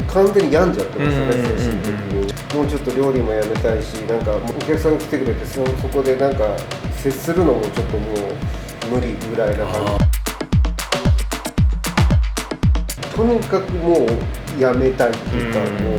完全に病んじゃってましたね、精神的に。もうちょっと料理もやめたいし、なんかお客さん来てくれてそこでなんか接するのもちょっともう無理ぐらいな感じ。とにかくもうやめたいっていうか、もう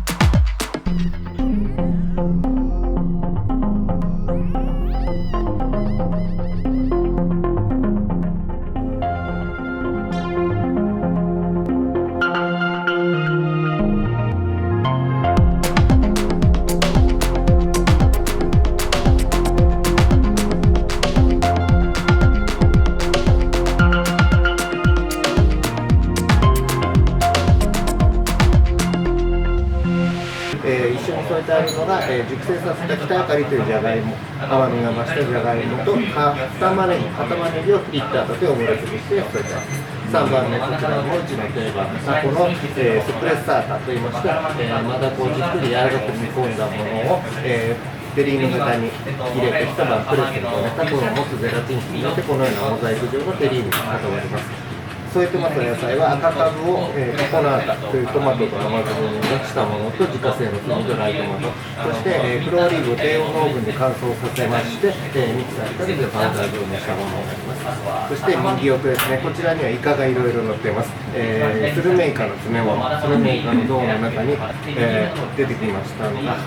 一緒に添えてあるのが、熟成させた北あかりというじゃがいも、甘みが増したじゃがいもと葉玉ねぎをフリッターとしてオムレツにして添えてます。3番目、こちらもうちの定番、タコの、スプレッサータといいまして、まだこうじっくり柔らかく煮込んだものを、テリーヌ型に入れてきたプレスにこねたこの持つゼラチン質によってこのようなモザイク状のテリーヌが固まります。添えてます野菜は赤かぶを、ココナータというトマトと生クリームをしたものと自家製の炭ドライトマト、そして、黒オリーブを低温のオーブンで乾燥させまして、ミキサーにかけてパウダー状にしたものになります。そして右奥ですね、こちらにはイカがいろいろ乗っています。スルメイカの詰め物、スルメイカの胴の中に、出てきましたのが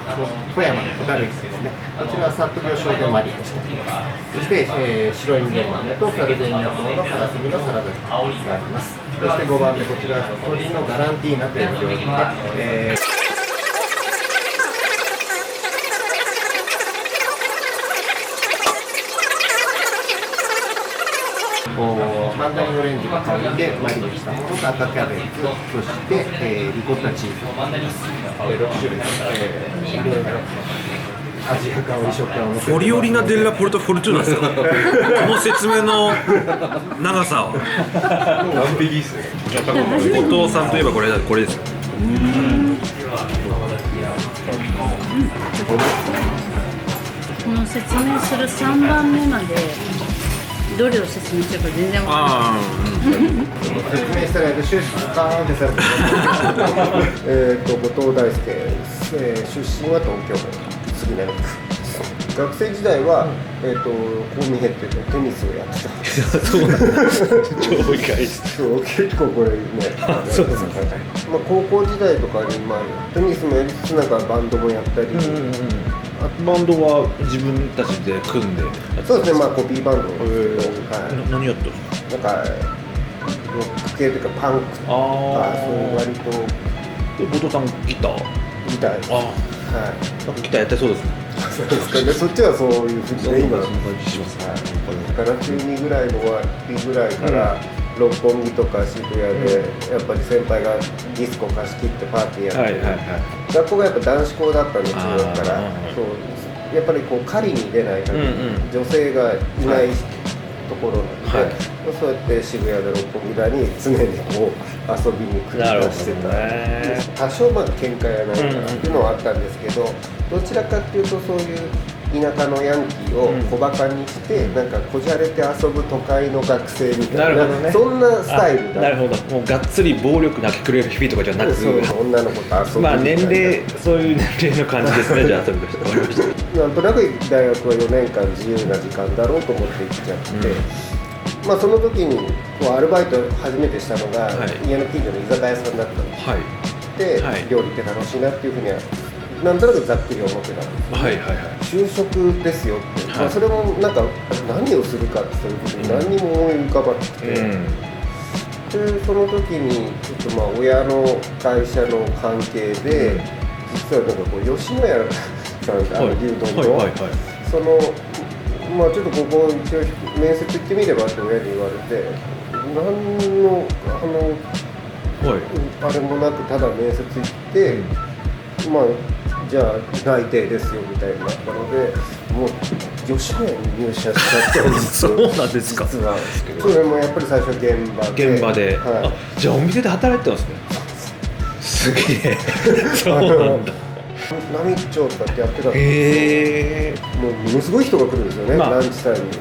富山のホタルイカですね。こちらはさっと魚醤でマリネしてあります。そして、白いんげん豆とサルデーニャ島のからすみのサラダがあります。そして5番目、こちらは鶏のガランティーナという料理で、マンダリンオレンジの香りでマリネしたものと赤キャベツ、そして、リコッタチーズを入れます。6種類、いろいろ味や香り食感をフォリオリナ・デッラ・ポルト・フォルチューナですかこの説明の長さは完璧ですね。後藤さんといえばこれですよ。この説明する3番目までどれを説明してるか全然分からない。説明したら終始カーンってされて後藤大輔、出身は東京都杉並区。学生時代は、こう見えてテニスをやってた。そうなんだ。超意外です。そう、結構これね。そうですね。まあ高校時代とかにテニスもやりつつなんかバンドもやったり。バンドは自分たちで組んで。そうですね、まあコピーバンドですけど、何やったんですか。なんかロック系というかパンクとかそういう割と。後藤さんギター。ギターです。なんかギターやってそうですね。そうですかね。そっちはそういうふうにね、今そんな感じしますね。だから中2ぐらいの終わりぐらいから六本木とか渋谷でやっぱり先輩がディスコ貸し切ってパーティーやって、学校がやっぱ男子校だったんで中学から、そうやっぱりこう狩りに出ない限り女性がいないところなので、そうやって渋谷で六本木に常にこう遊びに繰り出してた。多少まだ喧嘩やないかなっていうのはあったんですけど、どちらかっていうとそういう田舎のヤンキーを小バカにして、なんかこじゃれて遊ぶ都会の学生みたいな、そんなスタイルだ。なるほど。もうがっつり暴力なきくれる日々とかじゃなく、女の子と遊ぶ。まあ年齢、そういう年齢の感じですね。じゃあ遊びとして終わりました。なんとなく大学は4年間自由な時間だろうと思って行っちゃって、まあその時にこうアルバイト初めてしたのが、家の近所の居酒屋さんだったんです。で、料理って楽しいなっていうふうにはなんとなくざっくり思ってたんですよ。就職ですよって、まあ、それもなんか何をするかってそういうことに何にも思い浮かばなくて、でその時にちょっとまあ親の会社の関係で、実はなんかこう吉野家さんが牛丼のそのまあちょっとここ一応面接行ってみればって親に言われて、何のあれもなくただ面接行って、まあじゃあ内定ですよみたいになったので、もう吉野家に入社しちゃったんですよ。そうなんですか。実はそれもやっぱり最初現場で、じゃあお店で働いてたんですね。すげえ。そうなんだ。波町とかってやってたんですけど、ものすごい人が来るんですよね、ランチタイムに。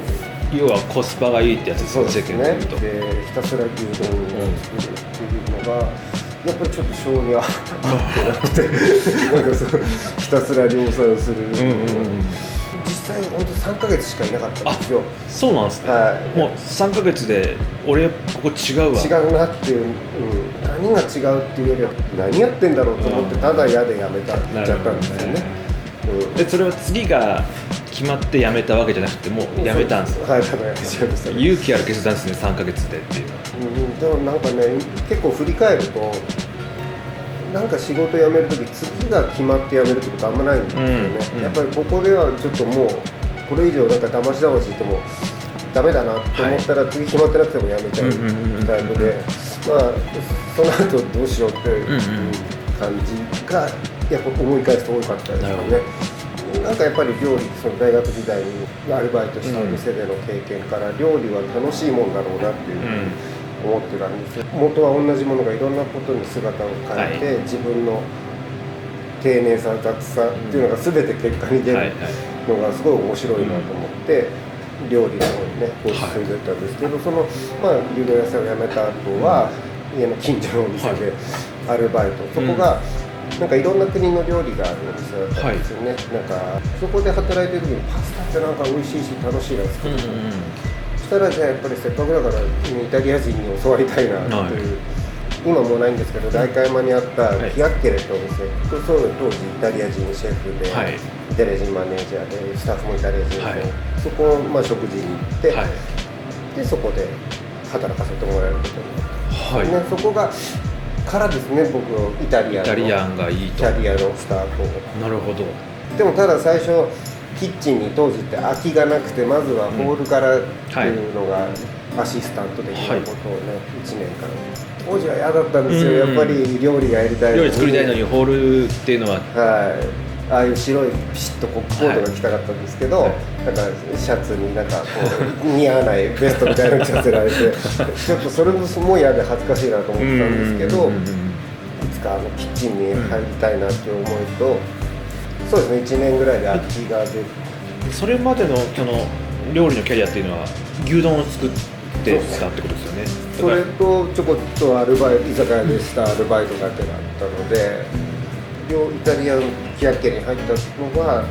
要はコスパがいいってやつですよね、世間で言うと。でひたすら牛丼を作るっていうのがやっぱりちょっと性に合ってなくてなんかそうひたすら量産する、実際本当3ヶ月しかいなかったんですよ。そうなんですね、はい、もう3ヶ月で俺ここ違うわ違うなっていう、何が違うっていうよりは何やってんだろうと思って、ただ嫌でやめちゃったんですよね。でそれは次が決まって辞めたわけじゃなくてもう辞めたんですか？はい、ただやめちゃいましたね。勇気ある決断ですね、3ヶ月でっていうのは。でもなんかね、結構振り返るとなんか仕事辞めるとき次が決まって辞めるってことあんまないんですよね、やっぱりここではちょっともうこれ以上なんか騙し騙ししてもダメだなと思ったら、次決まってなくても辞めちゃうタイプで、まあその後どうしようっていう感じがやっぱ思い返すと多かったですよね。なんかやっぱり料理、その大学時代にアルバイトした店での経験から料理は楽しいもんだろうなっていう思ってたんですよ。元は同じものがいろんなことに姿を変えて、自分の丁寧さ、雑さっていうのが全て結果に出るのがすごい面白いなと思って、料理の方にねこう進んでったんですけど、そのまあ牛丼屋さんを辞めた後は家の近所のお店でアルバイト、そこがなんかいろんな国の料理があるお店だったんですよね、なんかそこで働いてる時にパスタってなんか美味しいし楽しいなって作ってた、そしたらじゃあやっぱりせっかくだからイタリア人に教わりたいなっていう、今もうないんですけど代官山にあったキアッケレってお店、そういう当時イタリア人シェフで、イタリア人マネージャーでスタッフもイタリア人で、そこをまあ食事に行って、でそこで働かせてもらえることになって、そこがからですね、僕のイタリアンがいいとキャリアのスタート。なるほど。でもただ最初キッチンに当時って空きがなくて、まずはホールからっていうのがアシスタントできたことをね、1年間当時は嫌だったんですよ、やっぱり料理がやりたい料理作りたいのにホールっていうのは、ああいう白いピシッとコートが着たかったんですけど、なんかシャツになんかこう似合わないベストみたいなの着させられてちょっとそれもすごい嫌で恥ずかしいなと思ってたんですけど、いつかキッチンに入りたいなっていう思いと、そうですね、1年ぐらいで空きが出て、それまでのその料理のキャリアっていうのは牛丼を作ってたってことですよね。それとちょこっとアルバイト、居酒屋でしたアルバイトだけだったので、イタリアンキアッケに入ったのが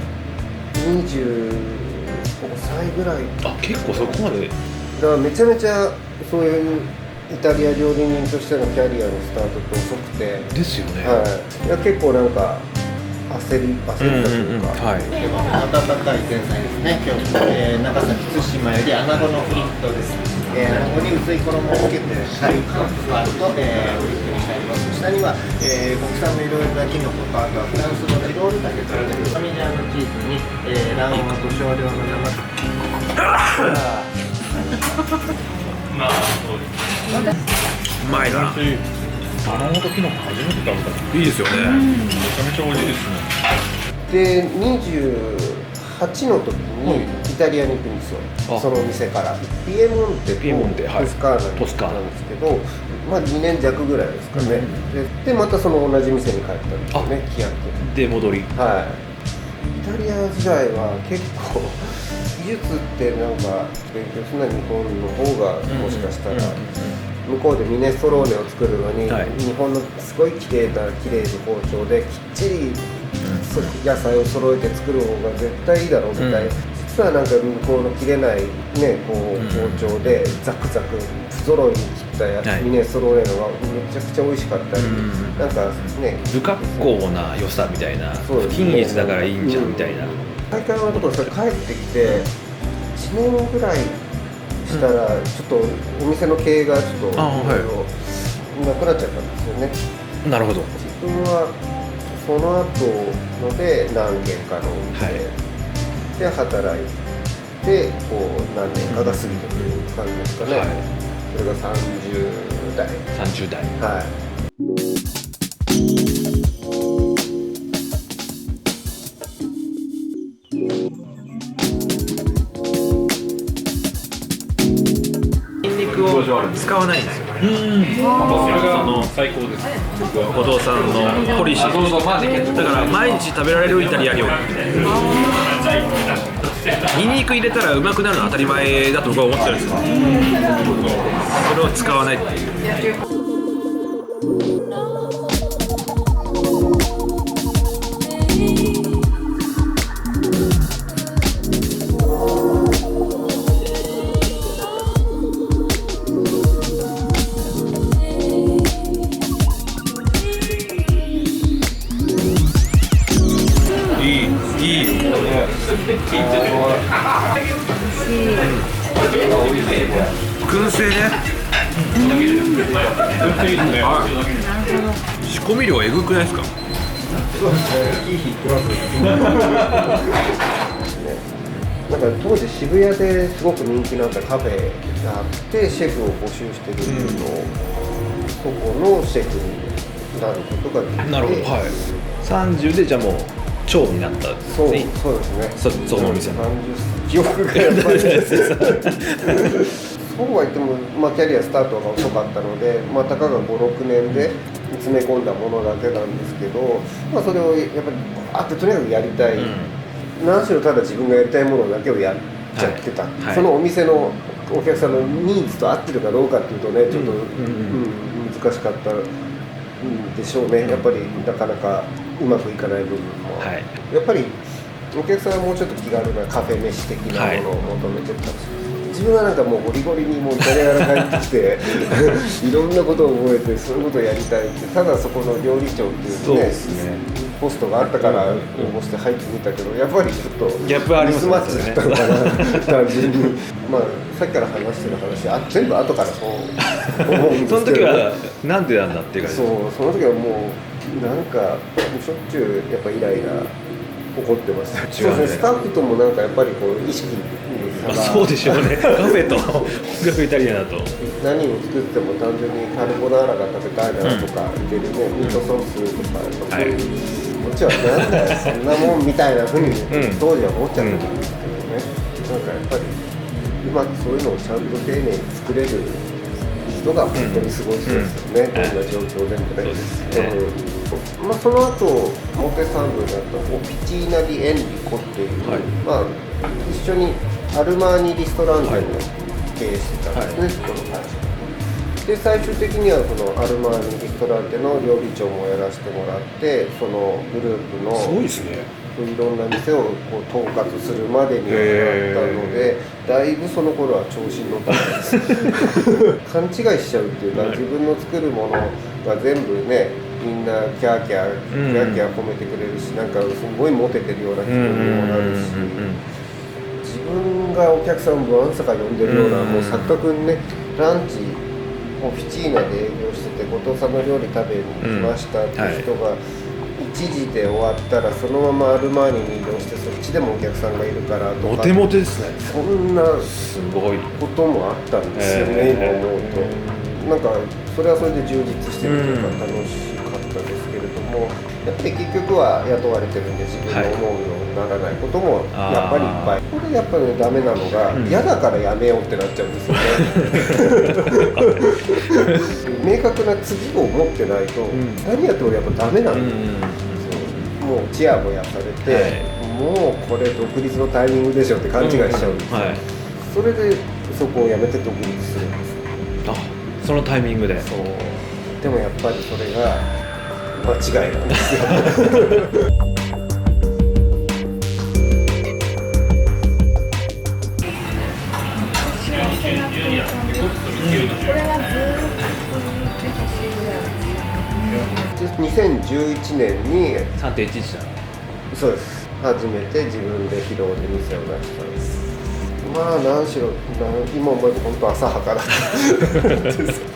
25歳ぐらい。あ、結構そこまで。だからめちゃめちゃそういうイタリア料理人としてのキャリアのスタートって遅くて。ですよね。いや結構なんか焦ったというか、温かい前菜ですね。今日、長崎対馬より穴子のフリットです。穴子に薄い衣をつけてカリッとふわっと、フリットにしてあります。下には、国産のいろいろなキノコと、あとはフランスのチロールだけ使ってるパミジャーノチーズに、卵黄と少量の生うまいな。卵とキノコ初めて食べた。いいですよね。めちゃめちゃ美味しいですね。で28の時にイタリアに行くんですよ、その店からピエモンテとトスカーナなんですけど、まあ2年弱ぐらいですかね、でまたその同じ店に帰ったんですよね、キアッケで戻り。イタリア時代は結構技術ってなんか勉強するのは日本の方がもしかしたら、向こうでミネストローネを作るのに、日本のすごい綺麗な包丁できっちり野菜を揃えて作る方が絶対いいだろうみたいな、実はなんか向こうの切れない、ね、こう包丁でザクザク不揃いに切ったミネストローネのがめちゃくちゃ美味しかったり、なんかね不格好な良さみたいな、不均一だからいいんじゃんみたいな。大会のところそれ帰ってきて1年ぐらいしたらちょっとお店の経営がちょっとなくなっちゃったんですよね。なるほど。自分はその後ので何軒かのお店で働いてこう何年かが過ぎてくる感じですかね、それが30代。30代。使わないんですよ。最高です。後藤さんのポリシーだから毎日食べられるイタリア料理。ニンニク入れたらうまくなるのは当たり前だと僕は思ってるんですよ。それを使わないっていう。燻製ね。仕込み量えぐくないですか？なんか当時渋谷ですごく人気のあったカフェがあってシェフを募集してるっていうのを、そこのシェフになることができて、なるほど、はい。30でじゃあもう長になったんですそうね。そうですね。そのお店の30記憶がやっぱりそうは言っても、まあ、キャリアスタートが遅かったので、まあ、たかが5、6年で詰め込んだものだけなんですけど、まあ、それをやっぱりあってとにかくやりたい、何しろただ自分がやりたいものだけをやっちゃってた、はいはい、そのお店のお客さんのニーズと合ってるかどうかっていうとねちょっと、難しかったんでしょうね。やっぱりなかなかうまくいかない部分も、はい、やっぱりお客さんはもうちょっと気軽なカフェ飯的なものを求めてたし、自分はなんかもうゴリゴリにもうイタリアから帰ってきていろんなことを覚えてそういうことをやりたいって、ただそこの料理長っていうね、ポストがあったから応募して入ってみたけど、やっぱりちょっとギャップありますね。ミスマッチだったのかな単純にまあさっきから話してる話全部後からそう思うんですけどその時はなんでなんだっていうか、その時はもうなんかしょっちゅうやっぱイライラ起こってました。そうですね、スタッフともなんかやっぱりこう意識に差が、そうでしょうね。カフェと本格イタリアンだと何を作っても単純にカルボナーラが食べたいなとか言ってるね、ミートソースとか、そういうこっちはなんだよそんなもんみたいなふうに当時は思っちゃったんですけどね、なんかやっぱりうまくそういうのをちゃんと丁寧に作れる人が本当にすごい人ですよね、どんな状況でもね。まあ、その後表参道にあったオピチーナ・ディ・エンリコっていう、まあ、一緒にアルマーニ・リストランテを経営してたんですね、この会社で。最終的にはそのアルマーニ・リストランテの料理長もやらせてもらって、そのグループのすごいですね。いろんな店をこう統括するまでにはなったので、だいぶその頃は調子に乗ってたんです勘違いしちゃうっていうか、自分の作るものが全部ねみんなキャーキャー褒めてくれるし、なんかすごいモテてるような気分にもなるし、自分がお客さんをわんさか呼んでるような、もう錯覚にね、ランチオフィチーナで営業してて後藤さんの料理食べに来ましたって人が1時で終わったらそのままアルマーニに移動して、そっちでもお客さんがいるからとか、モテモテですね。そんなすごいこともあったんですよね、今思うと。なんかそれはそれで充実してるというか楽しかったですけれども、やっぱり結局は雇われてるんで自分の思うようにならないこともやっぱりいっぱい、これやっぱりねダメなのが、嫌だからやめようってなっちゃうんですよね明確な次を持ってないと、何やってもやっぱダメなんですよ、もうチヤホヤされて、もうこれ独立のタイミングでしょって勘違いしちゃうんですよ、それでそこをやめて独立するんです。そのタイミングで。そうでもやっぱりそれが間違いなんですよ2011年に 3.11 だ。そうです、初めて自分で広尾で店を出したんです。まあ何しろ今思えば本当浅はかだ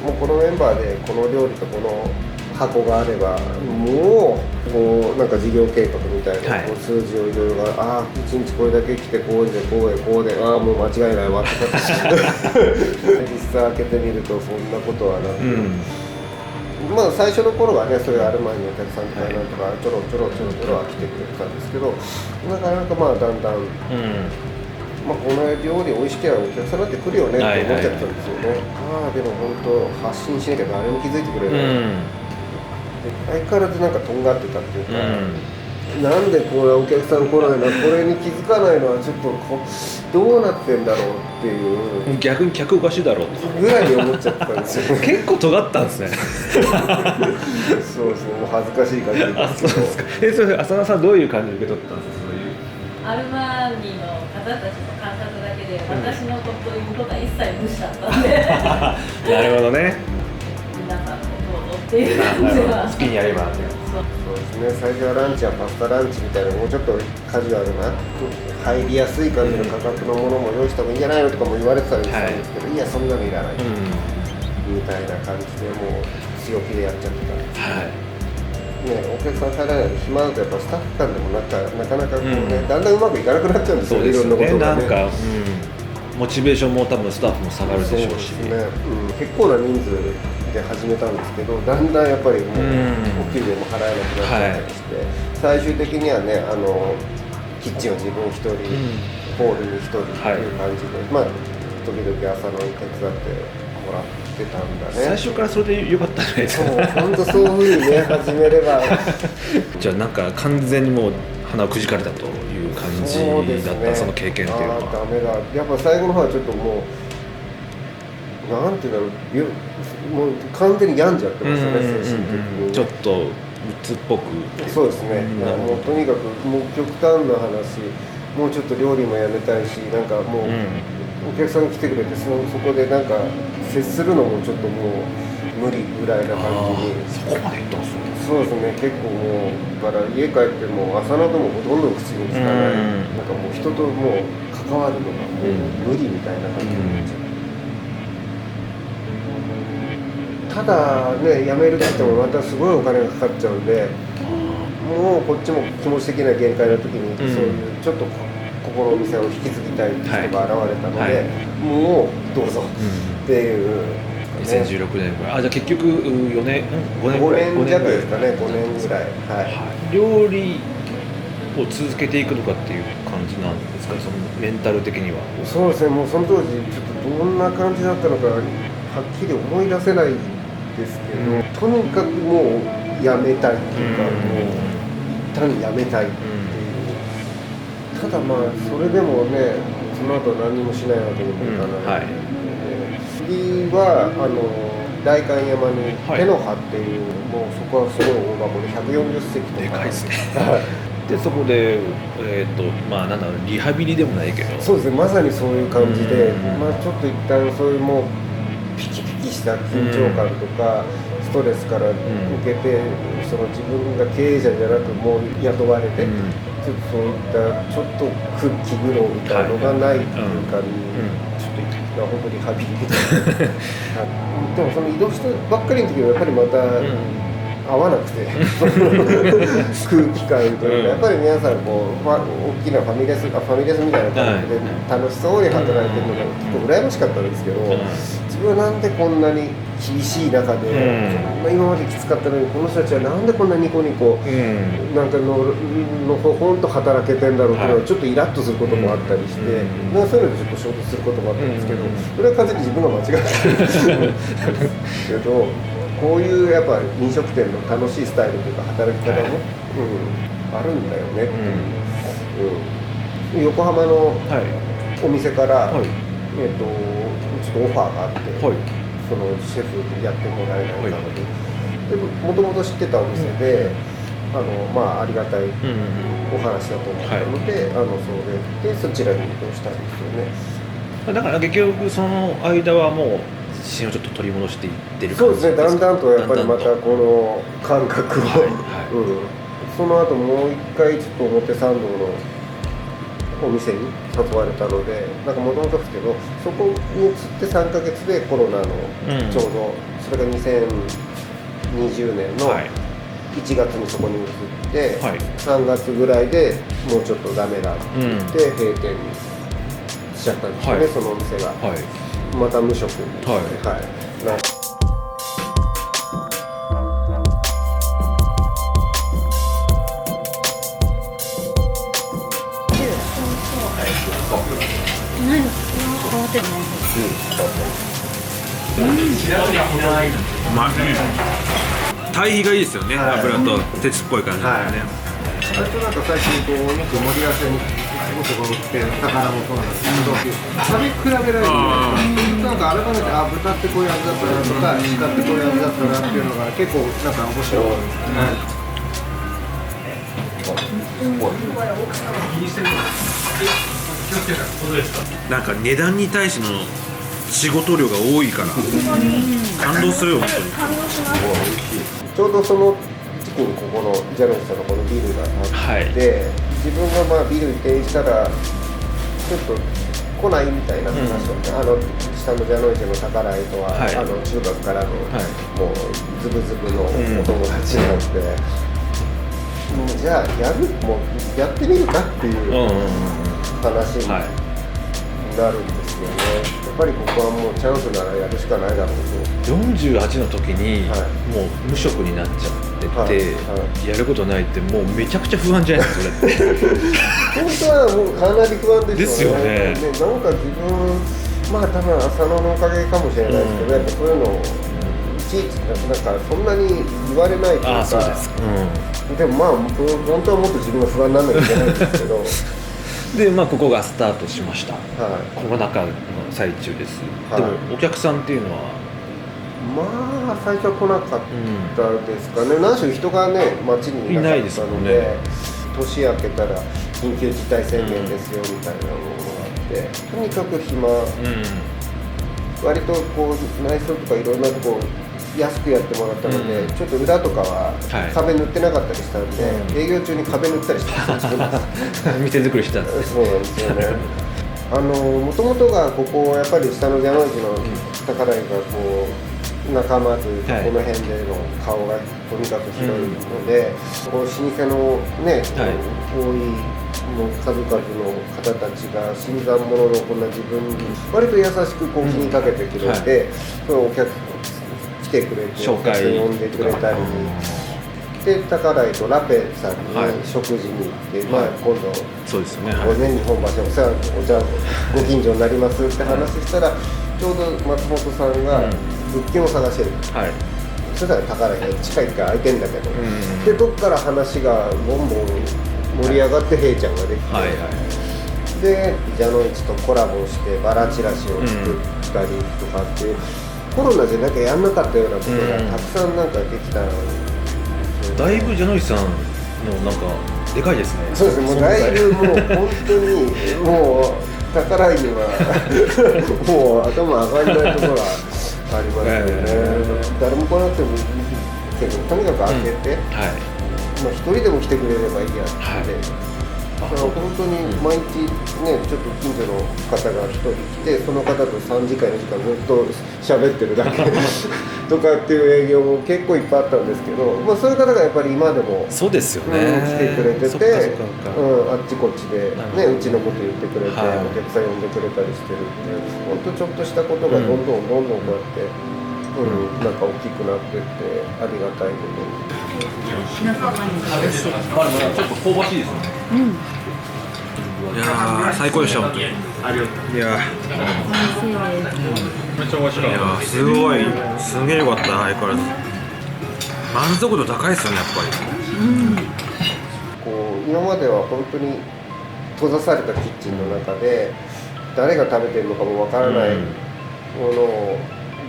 もうこのメンバーでこの料理とこの箱があればもうこうなんか事業計画みたいな、こう数字をいろいろああ1日これだけ来てこうでこうでああもう間違いないわとか実際開けてみるとそんなことはなく、まあ最初の頃はねそういうアルマーニのお客さんとかなんとかちょろちょろは来てくれたんですけど、なかなかまあだんだん、まあ、この料理美味しければお客さんだって来るよねって思っちゃったんですよね。まあでも本当発信しなきゃ誰も気づいてくれない、相変わらずなんかとんがってたっていうか、なんでこれお客さん来ないな、これに気づかないのはちょっとどうなってんだろうっていう逆に客おかしいだろうとぐらいに思っちゃったんですよね結構尖ったんですねそうですね、もう恥ずかしい感じですけど。それ浅田さんどういう感じで受け取ったんですか？アルマーニの方たちの感覚だけで、私のこということは一切無視だったんでなるほどね。皆さんどうぞっていう感じは好きにやれば。そうそうですね、最初はランチはパスタランチみたいな、もうちょっとカジュアルな入りやすい感じの価格のものも用意した方がいいんじゃないのとかも言われてたんですけど、いやそんなのいらない、みたいな感じでもう強気でやっちゃってたんですけど、はいね、お客さん入らないで暇だとやっぱスタッフ間でもなかなかこうね、だんだんうまくいかなくなっちゃうんですよね、いろんなことがね。なんか、モチベーションも多分スタッフも下がるでしょうし、そうですね、結構な人数で始めたんですけど、だんだんやっぱりもう、お給料も払えなくなっちゃったりして、最終的にはね、キッチンを自分一人、ホールに一人っていう感じで、まあ時々朝の手伝ってもらってたんだね。最初からそれで良かったじゃないですか。本当そういうふうにね始めればじゃあなんか完全にもう鼻をくじかれたという感じだった、その経験っていうのは。ダメだ、やっぱ最後の方はちょっともうなんていうんだろう、もう完全に病んじゃってましたね、精神的に。ちょっと鬱っぽく。そうですね、もうとにかくもう極端な話、もうちょっと料理もやめたいし、なんかもう、お客さん来てくれてそこでなんか接するのもちょっともう無理ぐらいな感じに。そこまでいったんですね。そうですね、結構もうだから家帰っても朝などもほとんど口につかない、なんかもう人ともう関わるのがもう無理みたいな感じになっちゃう。ただね、辞めるって言ってもまたすごいお金がかかっちゃうんで、もうこっちも気持ち的な限界の時に、そういうちょっとここのお店を引き継ぎたい人が現れたので、もうどうぞっていう、2016年ぐらい。じゃあ結局4年、5年ぐらい。5年弱ですかね、5年ぐらい。はい。料理を続けていくのかっていう感じなんですか、そのメンタル的には。そうですね、もうその当時ちょっとどんな感じだったのかはっきり思い出せないですけど、とにかくもうやめたいっていうか、もう一旦やめたいっていう、ただまあそれでもね、その後何もしないわけにもいかない、次は代官山に手の葉っていう、もうそこはすごい大箱で140席とかでかいですねでそこでまあなんだろう、リハビリでもないけど、そうですね、まさにそういう感じで、まあちょっと一旦そういうもうピキピキした緊張感とか、ストレスから受けて、その自分が経営者じゃなくもう雇われて、ちょっとそういったちょっと気苦労みたいなのがないっていうか、ちょっと本当にリハビリみたいなでもその移動してばっかりの時はやっぱりまた合わなくて空気感というか、やっぱり皆さんこう大きなファミレスみたいな感じで楽しそうに働いてるのが結構羨ましかったんですけど、自分はなんでこんなに厳しい中で、今まできつかったのにこの人たちはなんでこんなニコニコ、なんかのほんと働けてんだろうっていうのはちょっとイラッとすることもあったりして、そういうのでちょっと衝突することもあったんですけど、それは完全に自分が間違ってるんですけど、こういうやっぱ飲食店の楽しいスタイルというか働き方も、あるんだよねっていう、横浜のお店から、ちょっとオファーがあって、そのシェフやってもらえないかので、もともと知ってたお店で、まあありがたいお話だと思ったので、それでそちらに移動したんですよね。だから結局その間はもう自信をちょっと取り戻していってるそうですね、感じですか。だんだんとやっぱりまたこの感覚を、その後もう一回ちょっと表参道のお店に誘われたので、なんかもともとですけど、そこに移って3ヶ月でコロナのちょうど、それが2020年の1月にそこに移って、3月ぐらいでもうちょっとダメだって言って閉店しちゃったんですよね、そのお店が。また無職にして、何変わってない対比がいいですよね、油と鉄っぽい感じでね。私となんか最近こうお肉盛り合わせにすごく売って魚もそうなんですけど、食べ比べられるんで、なんか改めて豚ってこういう味だったなとか鹿ってこういう味だったなっていうのが結構なんか面白いですね。なんか値段に対しての仕事量が多いから感動するよ本当に。ちょうどその時付近にここのジャノイさんのこのビルがあって、はい自分がまあビル移転したらちょっと来ないみたいな話をね、下のジャノイチの宝井とは、はい中学からの、はいもうズブズブのお友達になって、もうじゃあもうやってみるかっていう話にはいなるんですよね。やっぱりここはもうチャンスならやるしかないだろうと。48の時に、はいもう無職になっちゃってて、はいやることないってもうめちゃくちゃ不安じゃないですかそれって本当はもうかなり不安ですよね。ですなんか自分、まあ多分浅野のおかげかもしれないですけど、やっぱそういうのをいちいちなんかそんなに言われないというか。ああそうですか、でもまあ本当はもっと自分が不安にならなきゃいけないんですけどでまあここがスタートしました、はい、コロナ禍の最中です、はいでもお客さんっていうのはまあ最初は来なかったですかね、何しろ人がね街にいなかったので、年明けたら緊急事態宣言ですよみたいなのがあって、とにかく暇、割とこう内装とかいろんなとこ安くやってもらったので、ちょっと裏とかは壁塗ってなかったりしたんで、営業中に壁塗ったりしてました店作りしてたんですねそうなんですよねもともとがここやっぱり下のジャノイチの宝井がこう仲間というか、この辺での顔がとにかく広いので、この老舗のね、多いもう数々の方たちが新参者のこんな自分に割と優しくこう気にかけてくれて、そのお客来てくれて紹介呼んでくれたりで宝井とラペさんに食事に行って、まあ今度そうですよね、午前日本橋お世話お茶ご近所になりますって話したら、ちょうど松本さんが物件を探してる、そしたら宝井が地下1階空いてんだけど、でどっから話がボンボン盛り上がって平ちゃんができて、でジャノイチとコラボしてバラチラシを作ったりとかっていう、コロナじゃなきゃやんなかったようなことがたくさんなんかできた、だいぶジャノイチさんのなんかでかいですね。そうですね、もうだいぶもう本当にもう宝井にはもう頭上がらないところがありますよね、誰も来なくてもいいけどとにかく開けて、まあ一人でも来てくれればいいやって、だから本当に毎日ね、ちょっと近所の方が一人来て、その方と3時間4時間ずっと喋ってるだけとかっていう営業も結構いっぱいあったんですけど、まあ、そういう方がやっぱり今でもそうですよね、来てくれてて、あっちこっちで、ね、うちのこと言ってくれて、お客さん呼んでくれたりしてるっていう、本当ちょっとしたことがどんどんこうやって、なんか大きくなっていってありがたいことに。仲間に嬉しい。ちょっと香ばしいですね。いやー最高でした本当に。いや美味しいです。めっちゃ美味しかったです。すごいすげえよかった。相変わらず満足度高いですよねやっぱり。こう今までは本当に閉ざされたキッチンの中で誰が食べてるのかもわからないものを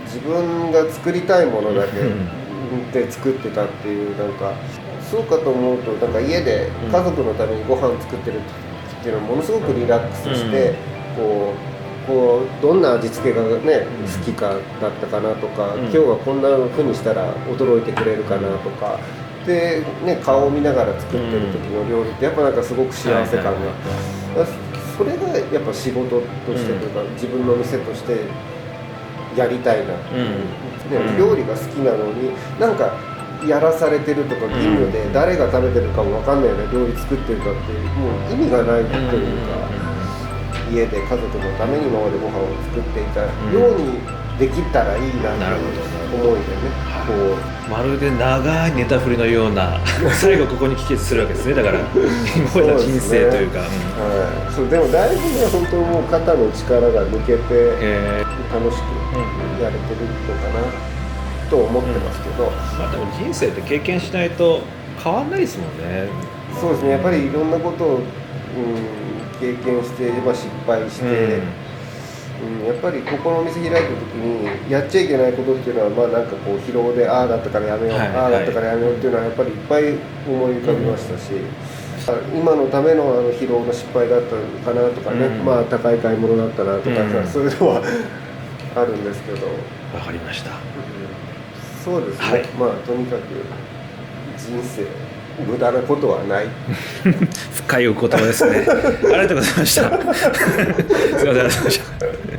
自分が作りたいものだけで作ってたっていう、なんかそうかと思うと、なんか家で家族のためにご飯作ってるっていうのはものすごくリラックスして、こうどんな味付けがね好きかだったかなとか、今日はこんな風にしたら驚いてくれるかなとかで、ね、顔を見ながら作ってる時の料理ってやっぱなんかすごく幸せ感が、それがやっぱ仕事としてというか、自分の店としてやりたいな、料理が好きなのになんかやらされてるとか義務で誰が食べてるかも分かんないような料理作ってるかってもう意味がないというか、家で家族のために今までご飯を作っていたようにできたらいいなという思いでね、こうまるで長いネタ振りのような最後ここに帰結するわけですね。だから今までの人生というか、そうでもだいぶね本当もう肩の力が抜けて楽しくやれてるのかなと思ってますけど、まあでも人生って経験しないと変わんないですもんね。そうですね、やっぱりいろんなことを、経験して、失敗して、やっぱりここのお店開いた時にやっちゃいけないことっていうのは、まあなんかこう疲労でああだったからやめよう、ああだったからやめようっていうのはやっぱりいっぱい思い浮かびましたし、今のための疲労の失敗だったかなとかね、まあ高い買い物だったなとか、そういうのはあるんですけど。わかりました。そうですね、まあとにかく人生無駄なことはない。深いお言葉ですね。ありがとうございました。すいません、ありがとうございました。